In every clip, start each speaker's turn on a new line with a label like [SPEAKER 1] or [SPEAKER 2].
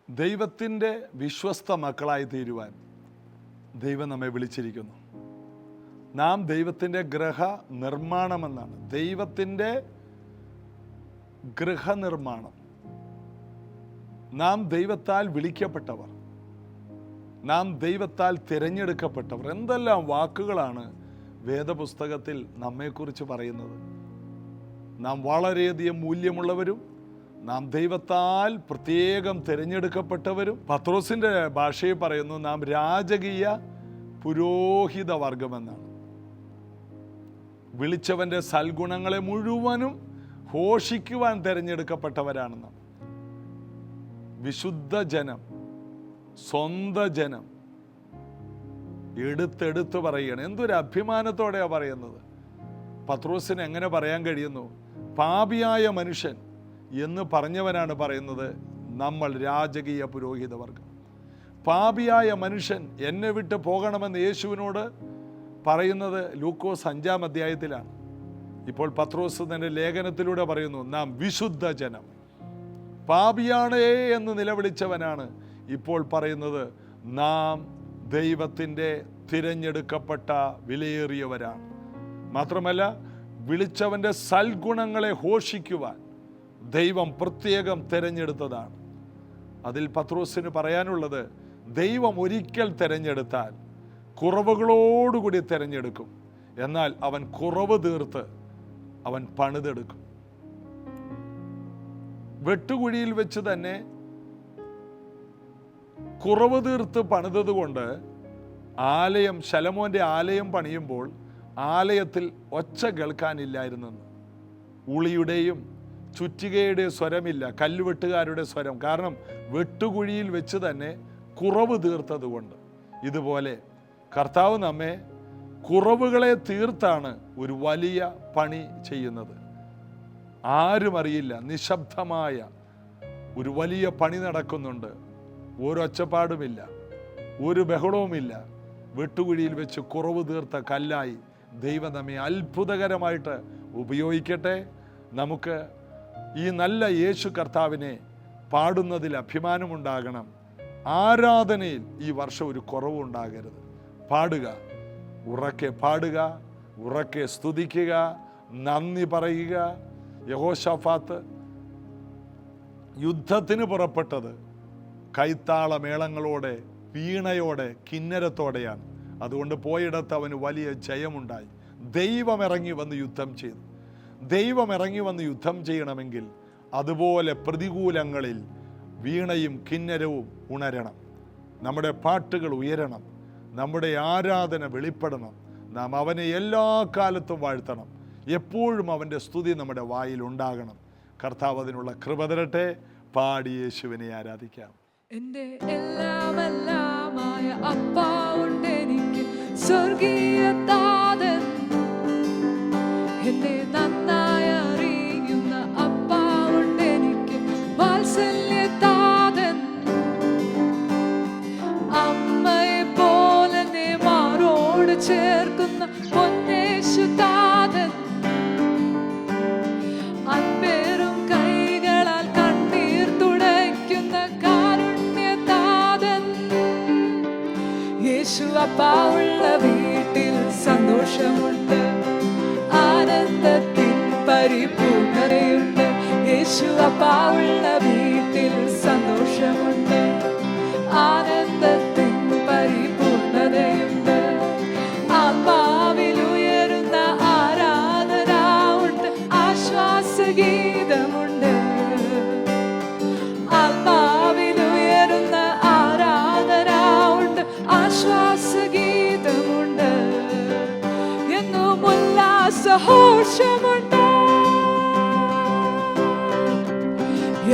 [SPEAKER 1] ദൈവത്തിൻ്റെ വിശ്വസ്ത മക്കളായി തീരുവാൻ ദൈവം നമ്മെ വിളിച്ചിരിക്കുന്നു. നാം ദൈവത്തിൻ്റെ ഗൃഹനിർമ്മാണമെന്നാണ്. ദൈവത്തിൻ്റെ ഗൃഹനിർമ്മാണം. നാം ദൈവത്താൽ വിളിക്കപ്പെട്ടവർ, നാം ദൈവത്താൽ തിരഞ്ഞെടുക്കപ്പെട്ടവർ. എന്തെല്ലാം വാക്കുകളാണ് വേദപുസ്തകത്തിൽ നമ്മെക്കുറിച്ച് പറയുന്നത്. നാം വളരെയധികം മൂല്യമുള്ളവരും, നാം ദൈവത്താൽ പ്രത്യേകം തിരഞ്ഞെടുക്കപ്പെട്ടവരും. പത്രോസിൻ്റെ ഭാഷയിൽ പറയുന്നു, നാം രാജകീയ പുരോഹിത വർഗമെന്നാണ്. വിളിച്ചവൻ്റെ സൽഗുണങ്ങളെ മുഴുവനും ഘോഷിക്കുവാൻ തിരഞ്ഞെടുക്കപ്പെട്ടവരാണെന്ന്. വിശുദ്ധ ജനം, സ്വന്തം ജനം എടുത്തെടുത്ത് പറയുകയാണ്. എന്തൊരു അഭിമാനത്തോടെയാണ് പറയുന്നത്. പത്രോസിന് എങ്ങനെ പറയാൻ കഴിയുന്നു? പാപിയായ മനുഷ്യൻ എന്ന് പറഞ്ഞവനാണ് പറയുന്നത്, നമ്മൾ രാജകീയ പുരോഹിത വർഗം. പാപിയായ മനുഷ്യൻ എന്നെ വിട്ട് പോകണമെന്ന് യേശുവിനോട് പറയുന്നത് ലൂക്കോസ് 5-ാം അധ്യായത്തിലാണ്. ഇപ്പോൾ പത്രോസ് തന്റെ ലേഖനത്തിലൂടെ പറയുന്നു, നാം വിശുദ്ധ ജനം. പാപിയാണേ എന്ന് നിലവിളിച്ചവനാണ് ഇപ്പോൾ പറയുന്നത്, നാം ദൈവത്തിൻ്റെ തിരഞ്ഞെടുക്കപ്പെട്ട വിലയേറിയവരാണ്. മാത്രമല്ല, വിളിച്ചവൻ്റെ സൽഗുണങ്ങളെ ഘോഷിക്കുവാൻ ദൈവം പ്രത്യേകം തിരഞ്ഞെടുത്തതാണ്. അതിൽ പത്രോസിന് പറയാനുള്ളത്, ദൈവം ഒരിക്കൽ തിരഞ്ഞെടുത്താൽ കുറവുകളോടുകൂടി തിരഞ്ഞെടുക്കും. എന്നാൽ അവൻ കുറവ് തീർത്ത് അവൻ പണിതെടുക്കും. വെട്ടുകുഴിയിൽ വെച്ച് തന്നെ കുറവ് തീർത്ത് പണിതതുകൊണ്ട് ആലയം, ശലോമോന്റെ ആലയം പണിയുമ്പോൾ ആലയത്തിൽ ഒച്ച കേൾക്കാനില്ലായിരുന്നെന്ന്. ഉളിയുടെയും ചുറ്റികയുടെയും സ്വരമില്ല, കല്ലുവെട്ടുകാരുടെ സ്വരം. കാരണം വെട്ടുകുഴിയിൽ വെച്ച് തന്നെ കുറവ് തീർത്തത് കൊണ്ട്. ഇതുപോലെ കർത്താവ് നമ്മെ കുറവുകളെ തീർത്താണ് ഒരു വലിയ പണി ചെയ്യുന്നത്. ആരും അറിയില്ല, നിശബ്ദമായ ഒരു വലിയ പണി നടക്കുന്നുണ്ട്. ഒരൊച്ചപ്പാടുമില്ല, ഒരു ബഹളവുമില്ല. വെട്ടുകുഴിയിൽ വെച്ച് കുറവ് തീർത്ത കല്ലായി ദൈവം നമ്മെ അത്ഭുതകരമായിട്ട് ഉപയോഗിക്കട്ടെ. നമുക്ക് ഈ നല്ല യേശു കർത്താവിനെ പാടുന്നതിൽ അഭിമാനമുണ്ടാകണം. ആരാധനയിൽ ഈ വർഷം ഒരു കുറവുണ്ടാകരുത്. പാടുക, ഉറക്കെ പാടുക, ഉറക്കെ സ്തുതിക്കുക, നന്ദി പറയുക. യഹോശാഫാത്ത് യുദ്ധത്തിന് പുറപ്പെട്ടത് കൈത്താളമേളങ്ങളോടെ, വീണയോടെ, കിന്നരത്തോടെയാണ്. അതുകൊണ്ട് പോയിടത്ത് അവന് വലിയ ജയമുണ്ടായി. ദൈവം ഇറങ്ങി വന്ന് യുദ്ധം ചെയ്തു. ദൈവം ഇറങ്ങി വന്ന് യുദ്ധം ചെയ്യണമെങ്കിൽ അതുപോലെ പ്രതികൂലങ്ങളിൽ വീണയും കിന്നരവും ഉണരണം. നമ്മുടെ പാട്ടുകൾ ഉയരണം. നമ്മുടെ ആരാധന വെളിപ്പെടണം. നാം അവനെ എല്ലാ കാലത്തും വാഴ്ത്തണം. എപ്പോഴും അവൻ്റെ സ്തുതി നമ്മുടെ വായിൽ ഉണ്ടാകണം. കർത്താവ് അതിനുള്ള കൃപ തരട്ടെ. പാടി യേശുവിനെ ആരാധിക്കാം.
[SPEAKER 2] എൻ്റെ എല്ലാമെല്ലാമായ അപ്പാ ഉണ്ടെനിക്ക്, സ്വർഗീയ താതൻ. എന്നെ നന്നായി അറിയുന്ന അപ്പാ ഉണ്ടെനിക്ക്, വാത്സല്യ താതൻ. അമ്മയെ പോലെ എന്നെ മാറോട് ചേർക്കുന്ന പൊന്നേശു താതൻ. അൻപേറും കൈകളാൽ കണ്ണീർ തുടയ്ക്കുന്ന കാരുണ്യ താതൻ. യേശു അപ്പാ ഉള്ള വീട്ടിൽ സന്തോഷമുണ്ട്, ആനന്ദത്തിൻ പരിപൂർണതയുണ്ട്. യേശു അപ്പാ ഉള്ള വീട്ടിൽ സന്തോഷമുണ്ട്, ആനന്ദത്തിൻ പരിപൂർണതയുണ്ട്. ആത്മാവിൽ ഉയരുന്ന ആരാധന ഉണ്ട്, ആശ്വാസഗീതമുണ്ട്. ആത്മാവിൽ ഉയരുന്ന ആരാധന ഉണ്ട്, ആശ്വാസഗീതമുണ്ട്. എന്നും ഉല്ലാസഘോഷമുണ്ട്.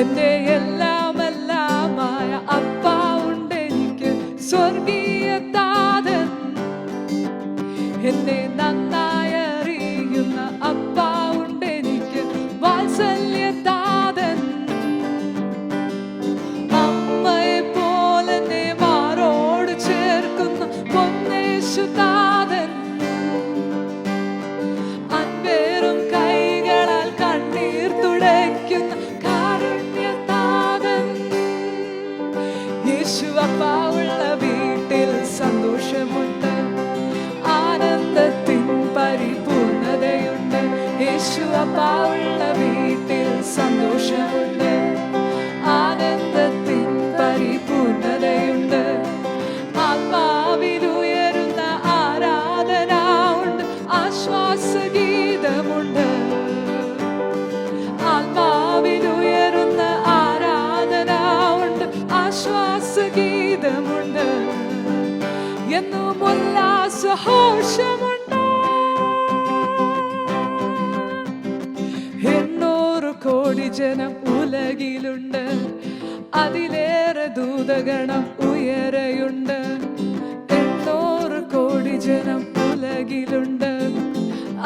[SPEAKER 2] എന്റെ എല്ലാമെല്ലാമായ അപ്പാ ഉണ്ടെനിക്ക്, സ്വർഗീയ താതൻ. എന്നെ നന്നായി അറിയുന്ന അപ്പാ ഉണ്ടെനിക്ക്, വാത്സല്യ താതൻ. അമ്മയെ പോലെ എന്നെ മാറോട് ചേർക്കുന്ന പൊന്നേശു താതൻ. അൻപേറും കൈകളാൽ കണ്ണീർ തുടയ്ക്കുന്ന കാരുണ്യ താതൻ. യേശു അപ്പാ ഉള്ള വീട്ടിൽ സന്തോഷമുണ്ട്, ആനന്ദത്തിൻ പരിപൂർണതയുണ്ട്. യേശു അപ്പാ ഉള്ള വീട്ടിൽ സന്തോഷമുണ്ട്, ആനന്ദത്തിൻ പരിപൂർണതയുണ്ട്. ആത്മാവിലുയരുന്ന ആരാധന ഉണ്ട്, ആശ്വാസഗീതമുണ്ട്. ആത്മാവിലുയരുന്ന ആരാധന ഉണ്ട്, ആശ്വാസഗീതമുണ്ട്. എന്നും ഉല്ലാസഘോഷമുണ്ട്. 800 കോടി ജനം ഉലകിലുണ്ട്, അതിലേറെ ദൂതഗണം ഉയരെയുണ്ട്. 800 കോടി ജനം ഉലകിലുണ്ട്,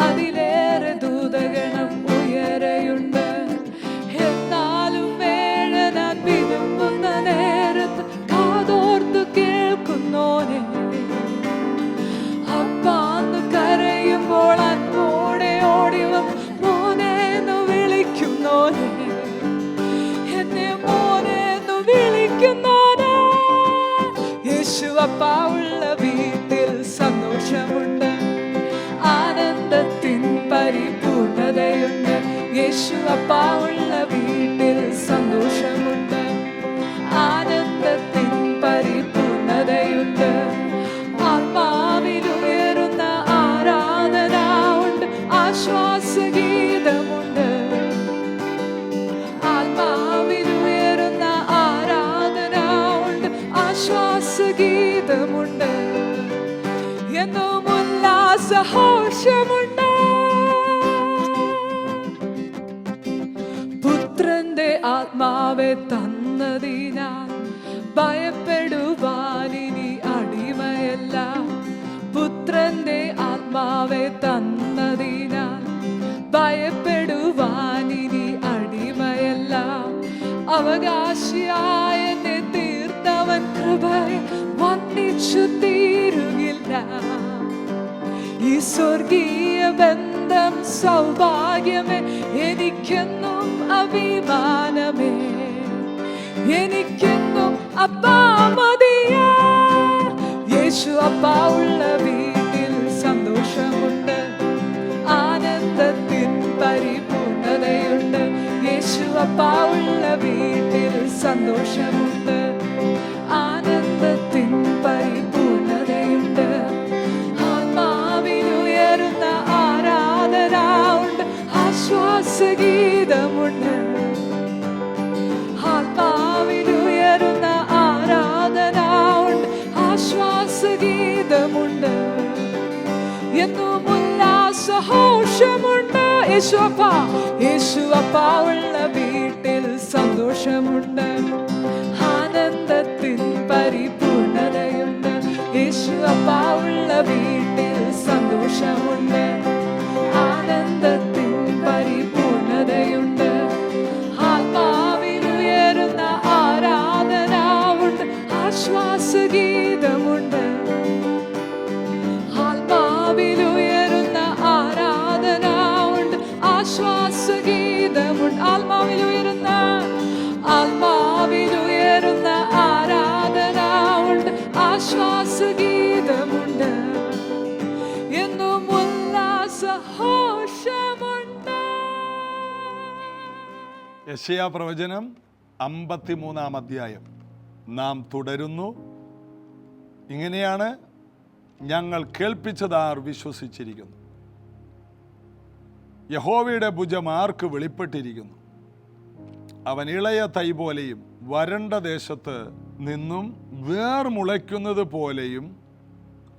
[SPEAKER 2] അതിലേറെ ദൂതഗണം ഉയരെയുണ്ട്. എന്നാലും വേഴന വിതുമ്പുന്ന നേരത്ത് കാതോർത്ത് കേൾക്കുന്നോനെ, അപ്പാന്ന് കരയുമ്പോൾ അൻപോടെ ഓടിവം മോനേന്ന് വിളിക്കുന്നോനെ, എന്നെ മോനേന്ന് വിളിക്കുന്നോനെ. യേശു അപ്പാ ഉള്ള വീട്ടിൽ സന്തോഷമുണ്ട്, ആനന്ദത്തിൻ പരിപൂർണതയുണ്ട്. യേശു അപ്പാ ഉള്ള വീട്ടിൽ സന്തോഷമുണ്ട്, ആനന്ദത്തിൻ പരിപൂർണതയുണ്ട്. ആത്മാവിലുയരുന്ന ആരാധന ഉണ്ട്, ആശ്വാസഗീതമുണ്ട്. ആത്മാവിലുയരുന്ന ആരാധന ഉണ്ട്, ആശ്വാസഗീതമുണ്ട്. എന്നും ഉല്ലാസഘോഷമുണ്ട്. പുത്രന്റെ ആത്മാവെ തന്നതിനാൽ ഭയപ്പെടുവാനിനി അടിമയല്ല. പുത്രന്റെ ആത്മാവെ തന്നതിനാൽ ഭയപ്പെടുവാനിനി അടിമയല്ല. അവകാശിയായ എന്നെ തീർത്തവൻ കൃപയെ വന്ദിച്ചു തീരുകില്ല. ഈ സ്വർഗീയ ബന്ധം സൗഭാഗ്യമേ, എനിക്കെന്നും അഭിമാനമേ, എനിക്കെന്നും അപ്പാ മതിയാ. യേശു അപ്പാ ഉള്ള വീട്ടിൽ സന്തോഷമുണ്ട്, ആനന്ദത്തിൻ പരിപൂർണതയുണ്ട്. യേശു അപ്പാ ഉള്ള വീട്ടിൽ സന്തോഷമുണ്ട്, ആനന്ദത്തിൻ പരിപൂർണതയുണ്ട്. ആത്മാവിലുയരുന്ന ആരാധന ഉണ്ട്, ആശ്വാസഗീതമുണ്ട്. ആത്മാവിലുയരുന്ന ആരാധന ഉണ്ട്, ആശ്വാസഗീതമുണ്ട്. എന്നും ഉല്ലാസഘോഷമുണ്ട്. യേശു അപ്പാ, യേശു അപ്പാ ഉള്ള വീട്ടിൽ സന്തോഷമുണ്ട്, ആനന്ദത്തിൻ പരിപൂർണതയുണ്ട്. യേശു അപ്പാ ഉള്ള വീട്ടിൽ സന്തോഷമുണ്ട്, ആനന്ദത്തിൻ പരിപൂർണതയുണ്ട്. ആത്മാവിലുയരുന്ന ആരാധന ഉണ്ട്, ആശ്വാസഗീതമുണ്ട്. ആത്മാവിലുയരുന്ന ആരാധന ഉണ്ട്, ആശ്വാസഗീതമുണ്ട്. ആത്മാവിലുയരുന്ന ആരാധന ഉണ്ട്, ആശ്വാസഗീതമുണ്ട്. എന്നും ഉല്ലാസഘോഷമുണ്ട്.
[SPEAKER 1] യെശയ്യാ പ്രവചനം 53-ാം അധ്യായം നാം തുടരുന്നു. ഇങ്ങനെയാണ്: ഞങ്ങൾ കേൾപ്പിച്ചതാർ വിശ്വസിച്ചിരിക്കുന്നു, യഹോവയുടെ ഭുജം ആർക്ക് വെളിപ്പെട്ടിരിക്കുന്നു. അവൻ ഇളയ തൈ പോലെയും വരണ്ട ദേശത്ത് നിന്നും വേർ മുളയ്ക്കുന്നത് പോലെയും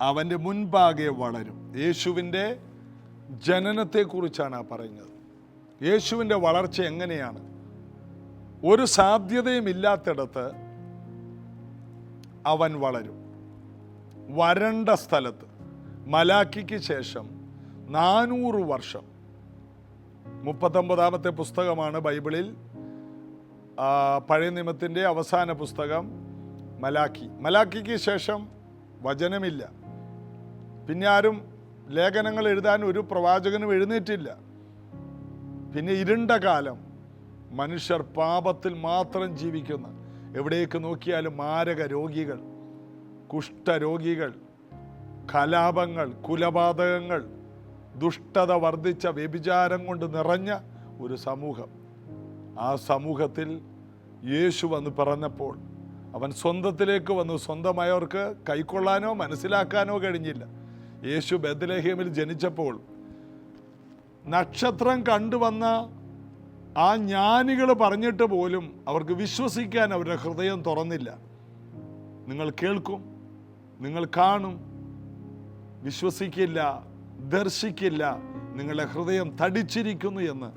[SPEAKER 1] അവൻ്റെ മുൻപാകെ വളരും. യേശുവിൻ്റെ ജനനത്തെക്കുറിച്ചാണ് പറയുന്നത്. യേശുവിൻ്റെ വളർച്ച എങ്ങനെയാണ്? ഒരു സാധ്യതയും ഇല്ലാത്തിടത്ത് അവൻ വളരും. വരണ്ട സ്ഥലത്ത് മലാക്കിക്ക് ശേഷം 400 വർഷം, 39-ാമത്തെ പുസ്തകമാണ് ബൈബിളിൽ, പഴയ നിയമത്തിൻ്റെ അവസാന പുസ്തകം മലാക്കി. മലാക്കിക്ക് ശേഷം വചനമില്ല. പിന്നെ ആരും ലേഖനങ്ങൾ എഴുതാൻ ഒരു പ്രവാചകനും എഴുന്നേറ്റില്ല. പിന്നെ ഇരുണ്ട കാലം, മനുഷ്യർ പാപത്തിൽ മാത്രം ജീവിക്കുന്ന എവിടേക്ക് നോക്കിയാലും മാരക രോഗികൾ, കുഷ്ഠരോഗികൾ, കലാപങ്ങൾ, കുലപാതകങ്ങൾ, ദുഷ്ടത വർദ്ധിച്ച വ്യഭിചാരം കൊണ്ട് നിറഞ്ഞ ഒരു സമൂഹം. ആ സമൂഹത്തിൽ യേശു വന്ന് പറഞ്ഞപ്പോൾ അവൻ സ്വന്തത്തിലേക്ക് വന്നു. സ്വന്തമായവർക്ക് കൈക്കൊള്ളാനോ മനസ്സിലാക്കാനോ കഴിഞ്ഞില്ല. യേശു ബെത്ലഹേമിൽ ജനിച്ചപ്പോൾ നക്ഷത്രം കണ്ടുവന്ന ആ ജ്ഞാനികൾ പറഞ്ഞിട്ട് പോലും അവർക്ക് വിശ്വസിക്കാൻ അവരുടെ ഹൃദയം തുറന്നില്ല. നിങ്ങൾ കേൾക്കും, നിങ്ങൾ കാണും, വിശ്വസിക്കില്ല, ദർശിക്കില്ല, നിങ്ങളുടെ ഹൃദയം തടിച്ചിരിക്കുന്നു എന്ന്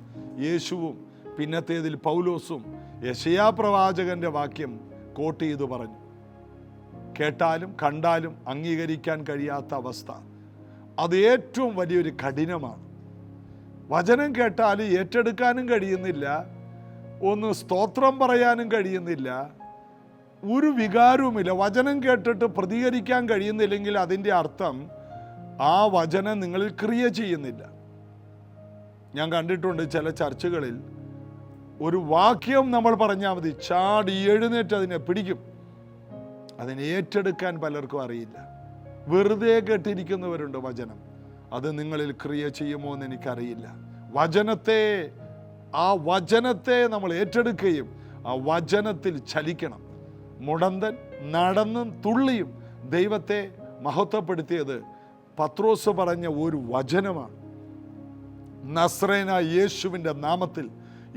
[SPEAKER 1] യേശുവും പിന്നത്തേതിൽ പൗലോസും യെശയ്യാ പ്രവാചകന്റെ വാക്യം കോട്ട് ചെയ്തു പറഞ്ഞു. കേട്ടാലും കണ്ടാലും അംഗീകരിക്കാൻ കഴിയാത്ത അവസ്ഥ, അത് ഏറ്റവും വലിയൊരു കഠിനമാണ്. വചനം കേട്ടാൽ ഏറ്റെടുക്കാനും കഴിയുന്നില്ല, ഒന്ന് സ്തോത്രം പറയാനും കഴിയുന്നില്ല, ഒരു വികാരവുമില്ല. വചനം കേട്ടിട്ട് പ്രതികരിക്കാൻ കഴിയുന്നില്ലെങ്കിൽ അതിൻ്റെ അർത്ഥം ആ വചനം നിങ്ങളിൽ ക്രിയ ചെയ്യുന്നില്ല. ഞാൻ കണ്ടിട്ടുണ്ട് ചില ചർച്ചകളിൽ ഒരു വാക്യം നമ്മൾ പറഞ്ഞാൽ മതി, ചാടി എഴുന്നേറ്റ് അതിനെ പിടിക്കും. അതിനെ ഏറ്റെടുക്കാൻ പലർക്കും അറിയില്ല. വെറുതെ കേട്ടിരിക്കുന്നവരുണ്ട് വചനം. അത് നിങ്ങളിൽ ക്രിയ ചെയ്യുമോ എന്ന് എനിക്കറിയില്ല. ആ വചനത്തെ നമ്മൾ ഏറ്റെടുക്കുകയും ആ വചനത്തിൽ ചലിക്കണം. മുടന്തൻ നടന്നും തുള്ളിയും ദൈവത്തെ മഹത്വപ്പെടുത്തിയത് പത്രോസ് പറഞ്ഞ ഒരു വചനമാണ്. നസ്രേനായ യേശുവിൻ്റെ നാമത്തിൽ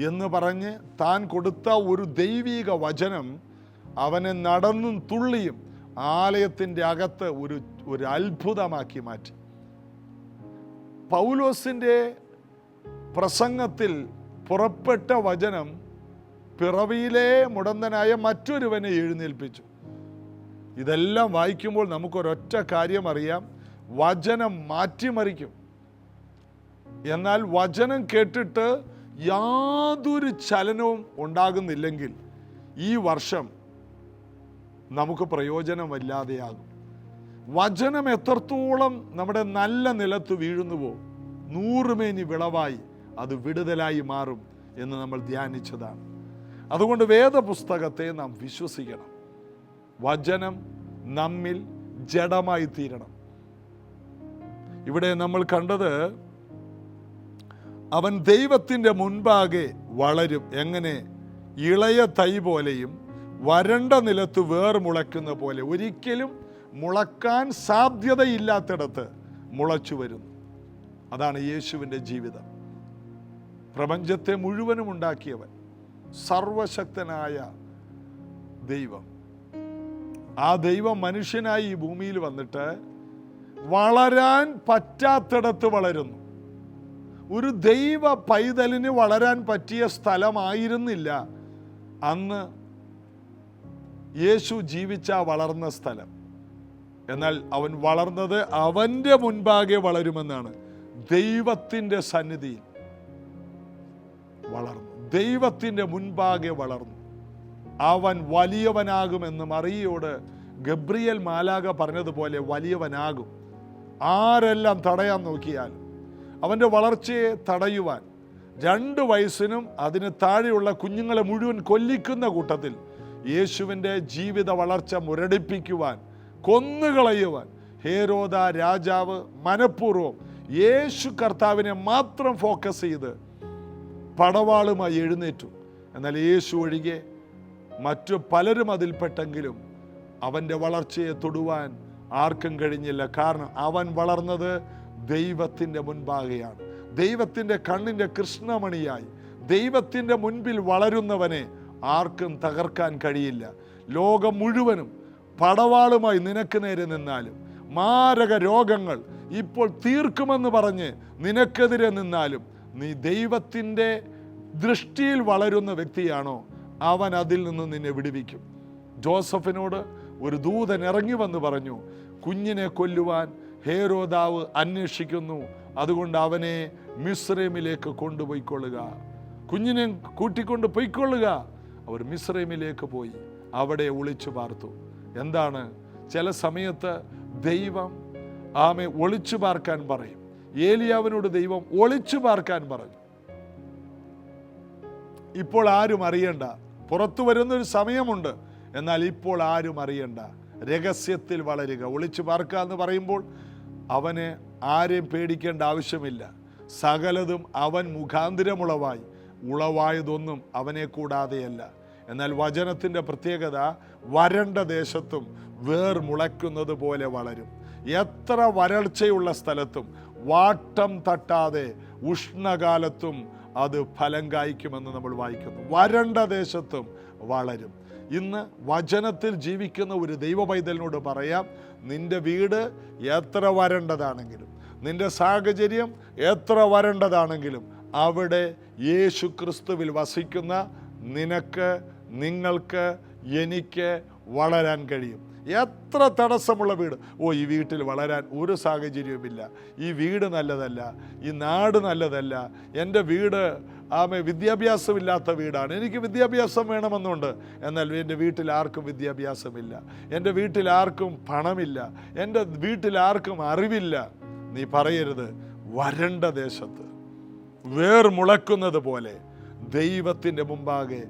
[SPEAKER 1] എന്ന് പറഞ്ഞ് താൻ കൊടുത്ത ഒരു ദൈവിക വചനം അവനെ നടന്നും തുള്ളിയും ആലയത്തിൻ്റെ അകത്ത് ഒരു അത്ഭുതമാക്കി മാറ്റി. പൗലോസിൻ്റെ പ്രസംഗത്തിൽ പുറപ്പെട്ട വചനം പിറവിയിലെ മുടന്തനായ മറ്റൊരുവനെ എഴുന്നേൽപ്പിച്ചു. ഇതെല്ലാം വായിക്കുമ്പോൾ നമുക്കൊരൊറ്റ കാര്യം അറിയാം, വചനം മാറ്റിമറിക്കും. എന്നാൽ വചനം കേട്ടിട്ട് യാതൊരു ചലനവും ഉണ്ടാകുന്നില്ലെങ്കിൽ ഈ വർഷം നമുക്ക് പ്രയോജനമില്ലാതെയാകും. വചനം എത്രത്തോളം നമ്മുടെ നല്ല നിലത്ത് വീഴുന്നുവോ 100 മേനി വിളവായി അത് വിടുതലായി മാറും എന്ന് നമ്മൾ ധ്യാനിച്ചതാണ്. അതുകൊണ്ട് വേദപുസ്തകത്തെ നാം വിശ്വസിക്കണം. വചനം നമ്മിൽ ജഡമായി തീരണം. ഇവിടെ നമ്മൾ കണ്ടത് അവൻ ദൈവത്തിൻ്റെ മുൻപാകെ വളരും. എങ്ങനെ? ഇളയ തൈ പോലെയും വരണ്ട നിലത്ത് വേർ മുളയ്ക്കുന്ന പോലെ. ഒരിക്കലും മുളക്കാൻ സാധ്യതയില്ലാത്തിടത്ത് മുളച്ചു വരുന്നു. അതാണ് യേശുവിൻ്റെ ജീവിതം. പ്രപഞ്ചത്തെ മുഴുവനും ഉണ്ടാക്കിയവൻ, സർവശക്തനായ ദൈവം. ആ ദൈവം മനുഷ്യനായി ഈ ഭൂമിയിൽ വന്നിട്ട് വളരാൻ പറ്റാത്തിടത്ത് വളരുന്നു. ഒരു ദൈവ പൈതലിന് വളരാൻ പറ്റിയ സ്ഥലമായിരുന്നില്ല അന്ന് യേശു ജീവിച്ച വളർന്ന സ്ഥലം. എന്നാൽ അവൻ വളർന്നത് അവൻ്റെ മുൻപാകെ വളരുമെന്നാണ്. ദൈവത്തിൻ്റെ സന്നിധിയിൽ വളർന്നു, ദൈവത്തിൻ്റെ മുൻപാകെ വളർന്നു. അവൻ വലിയവനാകുമെന്ന് മറിയയോട് ഗബ്രിയേൽ മാലാഖ പറഞ്ഞതുപോലെ വലിയവനാകും. ആരെല്ലാം തടയാൻ നോക്കിയാലും അവൻ്റെ വളർച്ചയെ തടയുവാൻ 2 വയസ്സിനും അതിന് താഴെയുള്ള കുഞ്ഞുങ്ങളെ മുഴുവൻ കൊല്ലിക്കുന്ന കൂട്ടത്തിൽ യേശുവിൻ്റെ ജീവിത വളർച്ച മുരടിപ്പിക്കുവാൻ, കൊന്നുകളയുവാൻ ഹേരോദ രാജാവ് മനഃപൂർവ്വം യേശു കർത്താവിനെ മാത്രം ഫോക്കസ് ചെയ്ത് പടവാളുമായി എഴുന്നേറ്റു. എന്നാൽ യേശു ഒഴികെ മറ്റു പലരും അതിൽപ്പെട്ടെങ്കിലും അവൻ്റെ വളർച്ചയെ തൊടുവാൻ ആർക്കും കഴിഞ്ഞില്ല. കാരണം അവൻ വളർന്നത് ദൈവത്തിൻ്റെ മുൻപാകെയാണ്. ദൈവത്തിൻ്റെ കണ്ണിൻ്റെ കൃഷ്ണമണിയായി ദൈവത്തിൻ്റെ മുൻപിൽ വളരുന്നവനെ ആർക്കും തകർക്കാൻ കഴിയില്ല. ലോകം മുഴുവനും പടവാളുമായി നിനക്ക് നേരെ നിന്നാലും, മാരക രോഗങ്ങൾ ഇപ്പോൾ തീർക്കുമെന്ന് പറഞ്ഞ് നിനക്കെതിരെ നിന്നാലും, നീ ദൈവത്തിൻ്റെ ദൃഷ്ടിയിൽ വളരുന്ന വ്യക്തിയാണോ, അവൻ അതിൽ നിന്ന് നിന്നെ വിടുവിക്കും. ജോസഫിനോട് ഒരു ദൂതൻ ഇറങ്ങി വന്ന് പറഞ്ഞു, കുഞ്ഞിനെ കൊല്ലുവാൻ ഹേരോദാവ് അന്വേഷിക്കുന്നു, അതുകൊണ്ട് അവനെ മിസ്രൈമിലേക്ക് കൊണ്ടുപോയിക്കൊള്ളുക, കുഞ്ഞിനെ കൂട്ടിക്കൊണ്ട് പോയിക്കൊള്ളുക. അവർ മിസ്രൈമിലേക്ക് പോയി അവിടെ ഒളിച്ചു പാർത്തു. എന്താണ്? ചില സമയത്ത് ദൈവം ഒളിച്ചു പാർക്കാൻ പറയും. ഏലിയാവിനോട് ദൈവം ഒളിച്ചു പാർക്കാൻ പറഞ്ഞു. ഇപ്പോൾ ആരും അറിയണ്ട, പുറത്തു വരുന്നൊരു സമയമുണ്ട്. എന്നാൽ ഇപ്പോൾ ആരും അറിയണ്ട, രഹസ്യത്തിൽ വളരുക. ഒളിച്ചു പാർക്കുക എന്ന് പറയുമ്പോൾ അവന് ആരെയും പേടിക്കേണ്ട ആവശ്യമില്ല. സകലതും അവൻ മുഖാന്തരമുളവായി, ഉളവായതൊന്നും അവനെ കൂടാതെയല്ല. എന്നാൽ വചനത്തിൻ്റെ പ്രത്യേകത വരണ്ട ദേശത്തും വേർ മുളയ്ക്കുന്നത് പോലെ വളരും. എത്ര വരൾച്ചയുള്ള സ്ഥലത്തും വാട്ടം തട്ടാതെ ഉഷ്ണകാലത്തും അത് ഫലം കായ്ക്കുമെന്ന് നമ്മൾ വായിക്കുന്നു. വരണ്ട ദേശത്തും വളരും. ഇന്ന് വചനത്തിൽ ജീവിക്കുന്ന ഒരു ദൈവ പൈതലിനോട് പറയാം, നിന്റെ വീട് എത്ര വരണ്ടതാണെങ്കിലും, നിന്റെ സാഹചര്യം എത്ര വരണ്ടതാണെങ്കിലും, അവിടെ യേശു ക്രിസ്തുവിൽ വസിക്കുന്ന നിനക്ക്, നിങ്ങൾക്ക്, എനിക്ക് വളരാൻ കഴിയും. എത്ര തടസ്സമുള്ള വീട്, ഈ വീട്ടിൽ വളരാൻ ഒരു സാഹചര്യവുമില്ല, ഈ വീട് നല്ലതല്ല, ഈ നാട് നല്ലതല്ല, എൻ്റെ വീട് വിദ്യാഭ്യാസമില്ലാത്ത വീടാണ്, എനിക്ക് വിദ്യാഭ്യാസം വേണമെന്നുണ്ട്, എന്നാൽ എൻ്റെ വീട്ടിൽ ആർക്കും വിദ്യാഭ്യാസമില്ല, എൻ്റെ വീട്ടിൽ ആർക്കും പണമില്ല, എൻ്റെ വീട്ടിൽ ആർക്കും അറിവില്ല. നീ പറയരുത്. വരണ്ട ദേശത്ത് വേർ മുളക്കുന്നത് പോലെ ദൈവത്തിൻ്റെ മുമ്പാകെ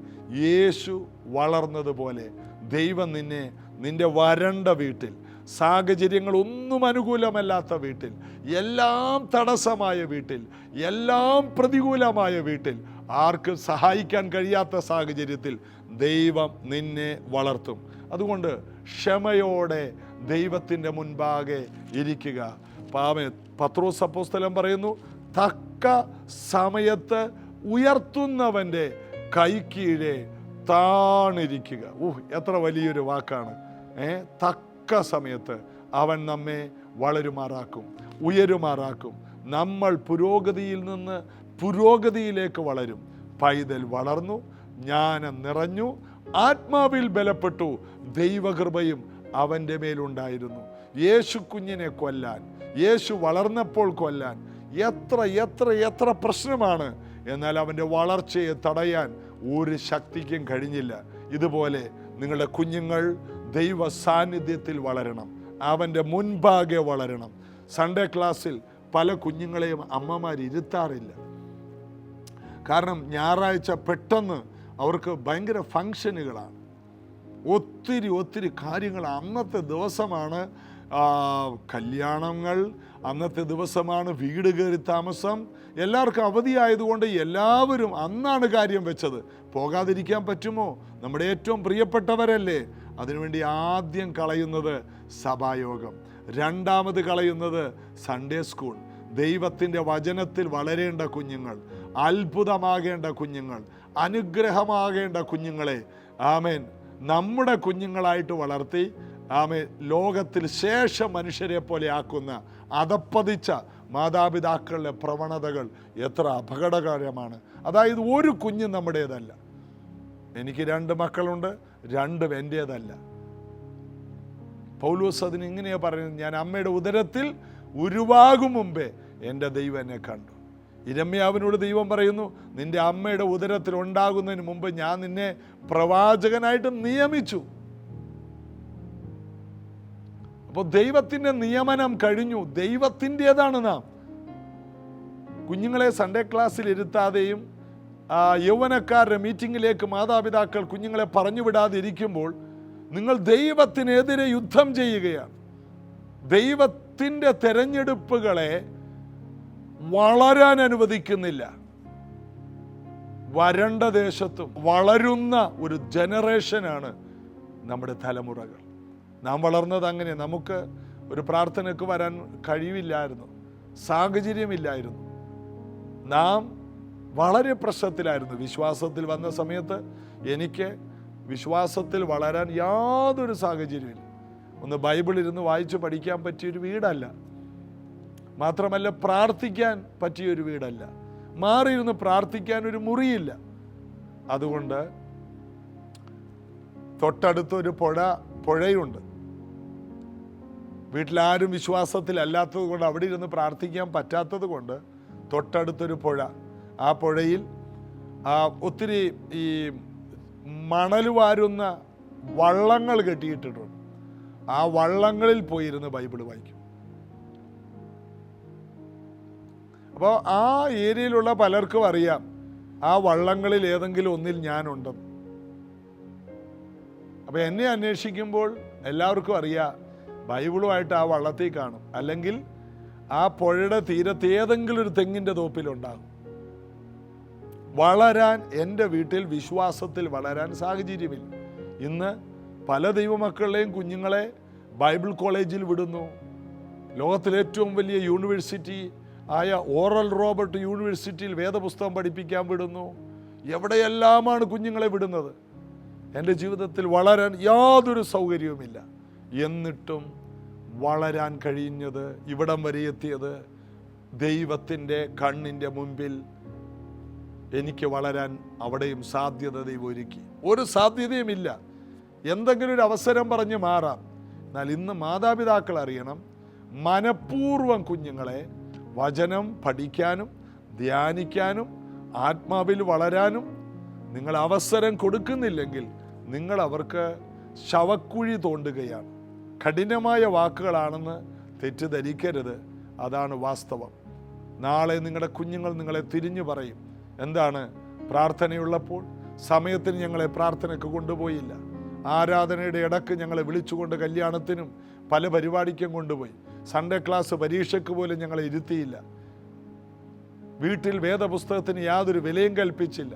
[SPEAKER 1] യേശു വളർന്നതുപോലെ ദൈവം നിന്നെ നിന്റെ വരണ്ട വീട്ടിൽ, സാഹചര്യങ്ങളൊന്നും അനുകൂലമല്ലാത്ത വീട്ടിൽ, എല്ലാം തടസ്സമായ വീട്ടിൽ, എല്ലാം പ്രതികൂലമായ വീട്ടിൽ, ആർക്കും സഹായിക്കാൻ കഴിയാത്ത സാഹചര്യത്തിൽ ദൈവം നിന്നെ വളർത്തും. അതുകൊണ്ട് ക്ഷമയോടെ ദൈവത്തിൻ്റെ മുൻപാകെ ഇരിക്കുക. പത്രോസ് അപ്പോസ്തലൻ പറയുന്നു, തക്ക സമയത്ത് ഉയർത്തുന്നവൻ്റെ കൈക്കീഴെ താണിരിക്കുക. എത്ര വലിയൊരു വാക്കാണ്. തക്ക സമയത്ത് അവൻ നമ്മെ വളരുമാറാക്കും, ഉയരുമാറാക്കും. നമ്മൾ പുരോഗതിയിൽ നിന്ന് പുരോഗതിയിലേക്ക് വളരും. പൈതൽ വളർന്നു, ജ്ഞാനം നിറഞ്ഞു, ആത്മാവിൽ ബലപ്പെട്ടു, ദൈവകൃപയും അവൻ്റെ മേലുണ്ടായിരുന്നു. യേശു കുഞ്ഞിനെ കൊല്ലാൻ, യേശു വളർന്നപ്പോൾ കൊല്ലാൻ എത്ര എത്ര എത്ര പ്രശ്നമാണ്. എന്നാൽ അവൻ്റെ വളർച്ചയെ തടയാൻ ഒരു ശക്തിക്കും കഴിഞ്ഞില്ല. ഇതുപോലെ നിങ്ങളുടെ കുഞ്ഞുങ്ങൾ ദൈവ സാന്നിധ്യത്തിൽ വളരണം, അവൻ്റെ മുൻപാകെ വളരണം. സൺഡേ ക്ലാസ്സിൽ പല കുഞ്ഞുങ്ങളെയും അമ്മമാർ ഇരുത്താറില്ല. കാരണം ഞായറാഴ്ച പെട്ടെന്ന് അവർക്ക് ഭയങ്കര ഫങ്ഷനുകളാണ്, ഒത്തിരി ഒത്തിരി കാര്യങ്ങൾ. അന്നത്തെ ദിവസമാണ് കല്യാണങ്ങൾ, അന്നത്തെ ദിവസമാണ് വീട് കയറി താമസം. എല്ലാവർക്കും അവധിയായതുകൊണ്ട് എല്ലാവരും അന്നാണ് കാര്യം വെച്ചത്. പോകാതിരിക്കാൻ പറ്റുമോ? നമ്മുടെ ഏറ്റവും പ്രിയപ്പെട്ടവരല്ലേ. അതിനുവേണ്ടി ആദ്യം കളയുന്നത് സഭായോഗം, രണ്ടാമത് കളയുന്നത് സൺഡേ സ്കൂൾ. ദൈവത്തിൻ്റെ വചനത്തിൽ വളരേണ്ട കുഞ്ഞുങ്ങൾ, അത്ഭുതമാകേണ്ട കുഞ്ഞുങ്ങൾ, അനുഗ്രഹമാകേണ്ട കുഞ്ഞുങ്ങളെ ആമേൻ നമ്മുടെ കുഞ്ഞുങ്ങളായിട്ട് വളർത്തി ആമേൻ ലോകത്തിൽ ശേഷം മനുഷ്യരെ പോലെ ആക്കുന്ന അധപ്പതിച്ച മാതാപിതാക്കളുടെ പ്രവണതകൾ എത്ര അപകടകരമാണ്. അതായത് ഒരു കുഞ്ഞ് നമ്മുടേതല്ല. എനിക്ക് 2 മക്കളുണ്ട്, 2 എൻ്റേതല്ല. പൗലോസ് അതിന് ഇങ്ങനെയാ പറയുന്നത്, ഞാൻ അമ്മയുടെ ഉദരത്തിൽ ഉരുവാകും മുമ്പേ എൻ്റെ ദൈവം എന്നെ കണ്ടു. ഇരമ്യാവിനോട് ദൈവം പറയുന്നു, നിന്റെ അമ്മയുടെ ഉദരത്തിൽ ഉണ്ടാകുന്നതിന് മുമ്പ് ഞാൻ നിന്നെ പ്രവാചകനായിട്ട് നിയമിച്ചു. അപ്പോൾ ദൈവത്തിൻ്റെ നിയമനം കഴിഞ്ഞു, ദൈവത്തിൻ്റെതാണ് നാം. കുഞ്ഞുങ്ങളെ സൺഡേ ക്ലാസ്സിൽ ഇരുത്താതെയും യൗവനക്കാരുടെ മീറ്റിങ്ങിലേക്ക് മാതാപിതാക്കൾ കുഞ്ഞുങ്ങളെ പറഞ്ഞുവിടാതെ ഇരിക്കുമ്പോൾ നിങ്ങൾ ദൈവത്തിനെതിരെ യുദ്ധം ചെയ്യുകയാണ്. ദൈവത്തിൻ്റെ തെരഞ്ഞെടുപ്പുകളെ വളരാൻ അനുവദിക്കുന്നില്ല. വരണ്ട ദേശത്തും വളരുന്ന ഒരു ജനറേഷനാണ് നമ്മുടെ തലമുറകൾ. നാം വളർന്നത് അങ്ങനെ. നമുക്ക് ഒരു പ്രാർത്ഥനയ്ക്ക് വരാൻ കഴിവില്ലായിരുന്നു, സാഹചര്യമില്ലായിരുന്നു. നാം വളരെ പ്രശ്നത്തിലായിരുന്നു. വിശ്വാസത്തിൽ വന്ന സമയത്ത് എനിക്ക് വിശ്വാസത്തിൽ വളരാൻ യാതൊരു സാഹചര്യമില്ല. ഒന്ന് ബൈബിൾ ഇരുന്ന് വായിച്ച് പഠിക്കാൻ പറ്റിയൊരു വീടല്ല, മാത്രമല്ല പ്രാർത്ഥിക്കാൻ പറ്റിയൊരു വീടല്ല, മാറിയിരുന്ന് പ്രാർത്ഥിക്കാൻ ഒരു മുറിയില്ല. അതുകൊണ്ട് തൊട്ടടുത്തൊരു പുഴയുണ്ട്. വീട്ടിലാരും വിശ്വാസത്തിലല്ലാത്തത് കൊണ്ട് അവിടെ ഇരുന്ന് പ്രാർത്ഥിക്കാൻ പറ്റാത്തത് കൊണ്ട് തൊട്ടടുത്തൊരു പുഴ, ആ പുഴയിൽ ഒത്തിരി ഈ മണൽ വാരുന്ന വള്ളങ്ങൾ കെട്ടിയിട്ടിട്ടുണ്ട്. ആ വള്ളങ്ങളിൽ പോയിരുന്ന് ബൈബിൾ വായിക്കും. അപ്പോൾ ആ ഏരിയയിലുള്ള പലർക്കും അറിയാം ആ വള്ളങ്ങളിൽ ഏതെങ്കിലും ഒന്നിൽ ഞാനുണ്ടെന്ന്. അപ്പോൾ എന്നെ അന്വേഷിക്കുമ്പോൾ എല്ലാവർക്കും അറിയാം ബൈബിളുമായിട്ട് ആ വള്ളത്തിൽ കാണും, അല്ലെങ്കിൽ ആ പുഴയുടെ തീരത്ത് ഏതെങ്കിലും ഒരു തെങ്ങിൻ്റെ തോപ്പിലുണ്ടാകും. വളരാൻ, എൻ്റെ വീട്ടിൽ വിശ്വാസത്തിൽ വളരാൻ സാഹചര്യമില്ല. ഇന്ന് പല ദൈവമക്കളുടെയും കുഞ്ഞുങ്ങളെ ബൈബിൾ കോളേജിൽ വിടുന്നു. ലോകത്തിലെ ഏറ്റവും വലിയ യൂണിവേഴ്സിറ്റി ആയ ഓറൽ റോബർട്ട് യൂണിവേഴ്സിറ്റിയിൽ വേദപുസ്തകം പഠിപ്പിക്കാൻ വിടുന്നു. എവിടെയെല്ലാമാണ് കുഞ്ഞുങ്ങളെ വിടുന്നത്. എൻ്റെ ജീവിതത്തിൽ വളരാൻ യാതൊരു സൗകര്യവുമില്ല. എന്നിട്ടും വളരാൻ കഴിഞ്ഞത്, ഇവിടം വരെ എത്തിയത് ദൈവത്തിൻ്റെ കണ്ണിൻ്റെ മുൻപിൽ എനിക്ക് വളരാൻ അവിടെയും സാധ്യത ദൈവം ഒരുക്കി. ഒരു സാധ്യതയുമില്ല. എന്തെങ്കിലും ഒരു അവസരം പറഞ്ഞ് മാറാം. എന്നാൽ ഇന്ന് മാതാപിതാക്കൾ അറിയണം, മനഃപൂർവ്വം കുഞ്ഞുങ്ങളെ വചനം പഠിക്കാനും ധ്യാനിക്കാനും ആത്മാവിൽ വളരാനും നിങ്ങൾ അവസരം കൊടുക്കുന്നില്ലെങ്കിൽ നിങ്ങൾ അവർക്ക് ശവക്കുഴി തോണ്ടുകയാണ്. കഠിനമായ വാക്കുകളാണെന്ന് തെറ്റിദ്ധരിക്കരുത്, അതാണ് വാസ്തവം. നാളെ നിങ്ങളുടെ കുഞ്ഞുങ്ങൾ നിങ്ങളെ തിരിഞ്ഞു പറയും, എന്താണ് പ്രാർത്ഥനയുള്ളപ്പോൾ സമയത്തിന് ഞങ്ങളെ പ്രാർത്ഥനയ്ക്ക് കൊണ്ടുപോയില്ല, ആരാധനയുടെ ഇടക്ക് ഞങ്ങളെ വിളിച്ചുകൊണ്ട് കല്യാണത്തിനും പല പരിപാടിക്കും കൊണ്ടുപോയി, സൺഡേ ക്ലാസ് പരീക്ഷയ്ക്ക് പോലും ഞങ്ങളെ ഇരുത്തിയില്ല, വീട്ടിൽ വേദപുസ്തകത്തിന് യാതൊരു വിലയും കൽപ്പിച്ചില്ല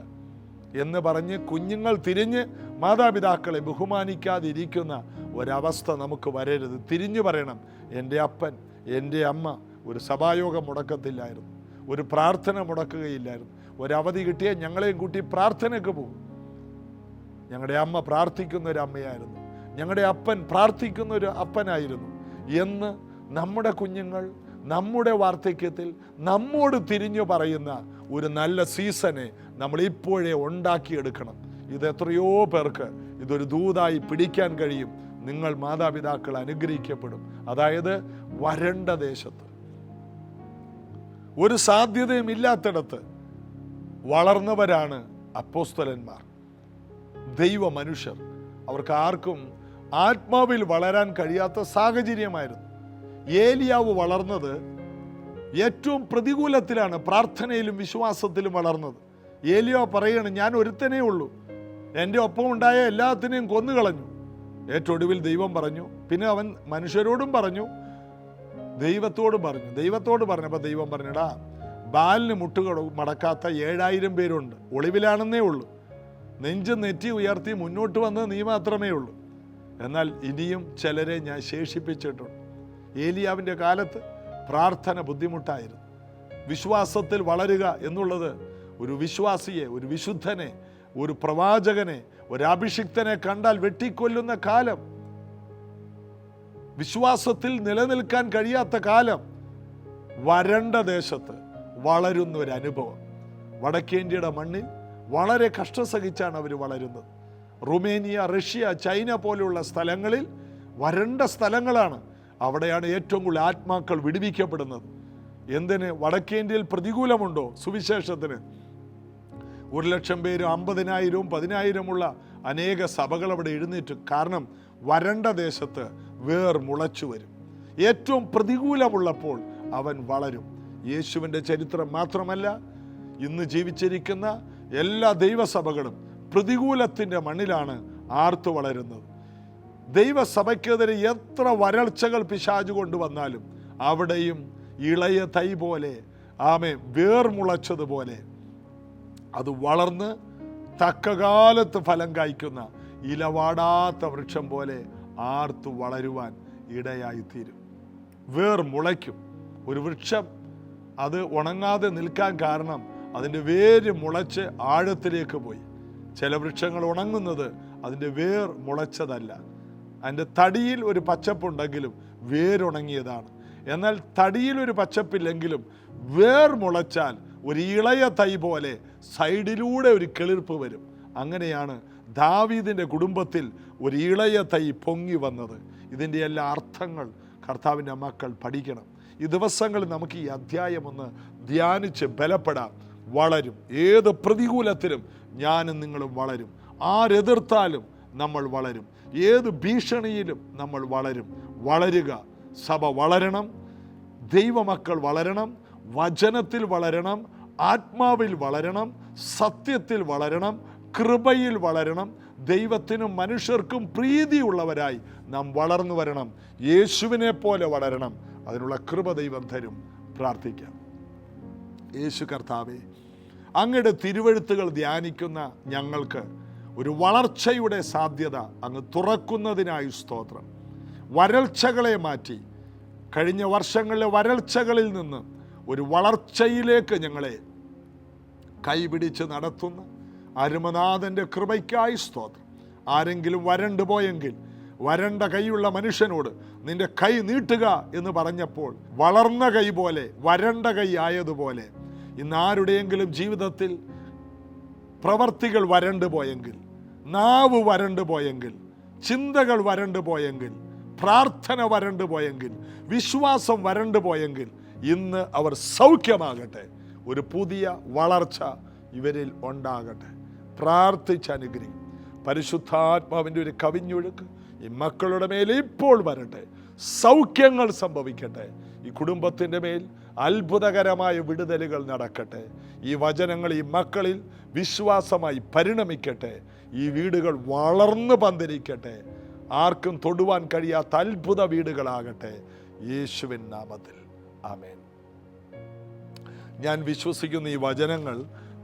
[SPEAKER 1] എന്ന് പറഞ്ഞ് കുഞ്ഞുങ്ങൾ തിരിഞ്ഞ് മാതാപിതാക്കളെ ബഹുമാനിക്കാതിരിക്കുന്ന ഒരവസ്ഥ നമുക്ക് വരരുത്. തിരിഞ്ഞു പറയണം, എൻ്റെ അപ്പൻ എൻ്റെ അമ്മ ഒരു സഭായോഗം മുടക്കത്തില്ലായിരുന്നു, ഒരു പ്രാർത്ഥന മുടക്കുകയില്ലായിരുന്നു, ഒരവധി കിട്ടിയാൽ ഞങ്ങളെയും കൂട്ടി പ്രാർത്ഥനയ്ക്ക് പോകും. ഞങ്ങളുടെ അമ്മ പ്രാർത്ഥിക്കുന്ന ഒരു അമ്മയായിരുന്നു, ഞങ്ങളുടെ അപ്പൻ പ്രാർത്ഥിക്കുന്ന ഒരു അപ്പനായിരുന്നു എന്ന് നമ്മുടെ കുഞ്ഞുങ്ങൾ നമ്മുടെ വാർദ്ധക്യത്തിൽ നമ്മോട് തിരിഞ്ഞു പറയുന്ന ഒരു നല്ല സീസണെ നമ്മൾ ഇപ്പോഴേ ഉണ്ടാക്കിയെടുക്കണം. ഇത് എത്രയോ പേർക്ക് ഇതൊരു ദൂതായി പിടിക്കാൻ കഴിയും. നിങ്ങൾ മാതാപിതാക്കൾ അനുഗ്രഹിക്കപ്പെടും. അതായത് വരണ്ട ദേശത്ത്, ഒരു സാധ്യതയും ഇല്ലാത്തിടത്ത് വളർന്നവരാണ് അപ്പോസ്തലന്മാർ, ദൈവ മനുഷ്യർ. അവർക്ക് ആർക്കും ആത്മാവിൽ വളരാൻ കഴിയാത്ത സാഹചര്യമായിരുന്നു. ഏലിയാവ് വളർന്നത് ഏറ്റവും പ്രതികൂലത്തിലാണ്, പ്രാർത്ഥനയിലും വിശ്വാസത്തിലും വളർന്നത്. ഏലിയാവ് പറയാണ്, ഞാൻ ഒരുത്തനേ ഉള്ളൂ, എൻ്റെ ഒപ്പം ഉണ്ടായ എല്ലാത്തിനെയും കൊന്നുകളഞ്ഞു. ഏറ്റവും ഒടുവിൽ ദൈവം പറഞ്ഞു. പിന്നെ അവൻ മനുഷ്യരോടും പറഞ്ഞു, ദൈവത്തോട് പറഞ്ഞപ്പോൾ ദൈവം പറഞ്ഞടാ, ബാലിന് മുട്ടുകൾ മടക്കാത്ത 7000 പേരുണ്ട്, ഒളിവിലാണെന്നേ ഉള്ളൂ, നെഞ്ച് നെറ്റി ഉയർത്തി മുന്നോട്ട് വന്നത് നീ മാത്രമേ ഉള്ളൂ, എന്നാൽ ഇനിയും ചിലരെ ഞാൻ ശേഷിപ്പിച്ചിട്ടുണ്ട്. ഏലിയാവിൻ്റെ കാലത്ത് പ്രാർത്ഥന ബുദ്ധിമുട്ടായിരുന്നു. വിശ്വാസത്തിൽ വളരുക എന്നുള്ളത് ഒരു വിശ്വാസിയെ, ഒരു വിശുദ്ധനെ, ഒരു പ്രവാചകനെ, ഒരു അഭിഷിക്തനെ കണ്ടാൽ വെട്ടിക്കൊല്ലുന്ന കാലം, വിശ്വാസത്തിൽ നിലനിൽക്കാൻ കഴിയാത്ത കാലം. വരണ്ട ദേശത്ത് വളരുന്ന ഒരു അനുഭവം. വടക്കേന്ത്യയുടെ മണ്ണിൽ വളരെ കഷ്ടം സഹിച്ചാണ് അവർ വളരുന്നത്. റുമേനിയ, റഷ്യ, ചൈന പോലെയുള്ള സ്ഥലങ്ങളിൽ വരണ്ട സ്ഥലങ്ങളാണ്. അവിടെയാണ് ഏറ്റവും കൂടുതൽ ആത്മാക്കൾ വിടുവിക്കപ്പെടുന്നത്. എന്തിന്? വടക്കേന്ത്യയിൽ പ്രതികൂലമുണ്ടോ സുവിശേഷത്തിന്? 1,00,000 പേരും 50,000-ഉം 10,000-ഉമുള്ള അനേക സഭകൾ അവിടെ എഴുന്നേറ്റു. കാരണം വരണ്ട ദേശത്ത് വേർ മുളച്ചു വരും. ഏറ്റവും പ്രതികൂലമുള്ളപ്പോൾ അവൻ വളരും. യേശുവിൻ്റെ ചരിത്രം മാത്രമല്ല, ഇന്ന് ജീവിച്ചിരിക്കുന്ന എല്ലാ ദൈവസഭകളും പ്രതികൂലത്തിൻ്റെ മണ്ണിലാണ് ആർത്തു വളരുന്നത്. ദൈവസഭയ്ക്കെതിരെ എത്ര വരൾച്ചകൾ പിശാച് കൊണ്ടുവന്നാലും അവിടെയും ഇളയ തൈ പോലെ, വേർമുളച്ചതുപോലെ അത് വളർന്ന് തക്കകാലത്ത് ഫലം കായ്ക്കുന്ന ഇലവാടാത്ത വൃക്ഷം പോലെ ആർത്തു വളരുവാൻ ഇടയായിത്തീരും. വേർ മുളയ്ക്കും. ഒരു വൃക്ഷം അത് ഉണങ്ങാതെ നിൽക്കാൻ കാരണം അതിൻ്റെ വേര് മുളച്ച് ആഴത്തിലേക്ക് പോയി. ചില വൃക്ഷങ്ങൾ ഉണങ്ങുന്നത് അതിൻ്റെ വേർ മുളച്ചതല്ല, അതിൻ്റെ തടിയിൽ ഒരു പച്ചപ്പുണ്ടെങ്കിലും വേരുണങ്ങിയതാണ്. എന്നാൽ തടിയിൽ ഒരു പച്ചപ്പില്ലെങ്കിലും വേർ മുളച്ചാൽ ഒരു ഇളയ തൈ പോലെ സൈഡിലൂടെ ഒരു കിളിർപ്പ് വരും. അങ്ങനെയാണ് ദാവീദിൻ്റെ കുടുംബത്തിൽ ഒരു ഇളയ തൈ പൊങ്ങി വന്നത്. ഇതിൻ്റെ എല്ലാ അർത്ഥങ്ങൾ കർത്താവിൻ്റെ മക്കൾ പഠിക്കണം. ഈ ദിവസങ്ങളിൽ നമുക്ക് ഈ അധ്യായം ഒന്ന് ധ്യാനിച്ച് ബലപ്പെടാം. വളരും. ഏത് പ്രതികൂലത്തിലും ഞാനും നിങ്ങളും വളരും. ആരെതിർത്താലും നമ്മൾ വളരും. ഏത് ഭീഷണിയിലും നമ്മൾ വളരും. വളരുക. സഭ വളരണം, ദൈവമക്കൾ വളരണം, വചനത്തിൽ വളരണം, ആത്മാവിൽ വളരണം, സത്യത്തിൽ വളരണം, കൃപയിൽ വളരണം, ദൈവത്തിനും മനുഷ്യർക്കും പ്രീതിയുള്ളവരായി നാം വളർന്നു വരണം. യേശുവിനെ പോലെ വളരണം. അതിനുള്ള കൃപ ദൈവം തരും. പ്രാർത്ഥിക്കാം. യേശു കർത്താവേ, അങ്ങയുടെ തിരുവെഴുത്തുകൾ ധ്യാനിക്കുന്ന ഞങ്ങൾക്ക് ഒരു വളർച്ചയുടെ സാധ്യത അങ്ങ് തുറക്കുന്നതിനായി സ്തോത്രം. വരൾച്ചകളെ മാറ്റി, കഴിഞ്ഞ വർഷങ്ങളിലെ വരൾച്ചകളിൽ നിന്ന് ഒരു വളർച്ചയിലേക്ക് ഞങ്ങളെ കൈപിടിച്ച് നടത്തുന്ന അരുമനാഥൻ്റെ കൃപയ്ക്കായി സ്തോത്രം. ആരെങ്കിലും വരണ്ടു പോയെങ്കിൽ വരണ്ട കൈയുള്ള മനുഷ്യനോട് നിന്റെ കൈ നീട്ടുക എന്ന് പറഞ്ഞപ്പോൾ വളർന്ന കൈ പോലെ വരണ്ട കൈ ആയതുപോലെ ഇന്ന് ആരുടെയെങ്കിലും ജീവിതത്തിൽ പ്രവർത്തികൾ വരണ്ടു പോയെങ്കിൽ, നാവ് വരണ്ടു പോയെങ്കിൽ, ചിന്തകൾ വരണ്ടു പോയെങ്കിൽ, പ്രാർത്ഥന വരണ്ടു പോയെങ്കിൽ, വിശ്വാസം വരണ്ടു പോയെങ്കിൽ ഇന്ന് അവർ സൗഖ്യമാകട്ടെ. ഒരു പുതിയ വളർച്ച ഇവരിൽ ഉണ്ടാകട്ടെ. പ്രാർത്ഥിച്ച് അനുഗ്രഹിക്കും. പരിശുദ്ധാത്മാവിൻ്റെ ഒരു കവിഞ്ഞൊഴുക്ക് ഈ മക്കളുടെ മേൽ ഇപ്പോൾ വരട്ടെ. സൗഖ്യങ്ങൾ സംഭവിക്കട്ടെ. ഈ കുടുംബത്തിൻ്റെ മേൽ അത്ഭുതകരമായ വിടുതലുകൾ നടക്കട്ടെ. ഈ വചനങ്ങൾ ഈ മക്കളിൽ വിശ്വാസമായി പരിണമിക്കട്ടെ. ഈ വീടുകൾ വളർന്നു പന്തലിക്കട്ടെ. ആർക്കും തൊടുവാൻ കഴിയാത്ത അത്ഭുത വീടുകളാകട്ടെ. യേശുവിൻ നാമത്തിൽ ആമേൻ. ഞാൻ വിശ്വസിക്കുന്ന ഈ വചനങ്ങൾ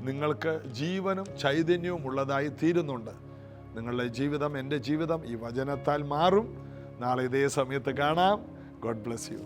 [SPEAKER 1] നിങ്ങൾക്ക് ജീവനും ചൈതന്യവും ഉള്ളതായി തീരുന്നുണ്ട്. നിങ്ങളുടെ ജീവിതം, എൻ്റെ ജീവിതം ഈ വചനത്താൽ മാറും. നാളെ ഇതേ സമയത്ത് കാണാം. God bless you.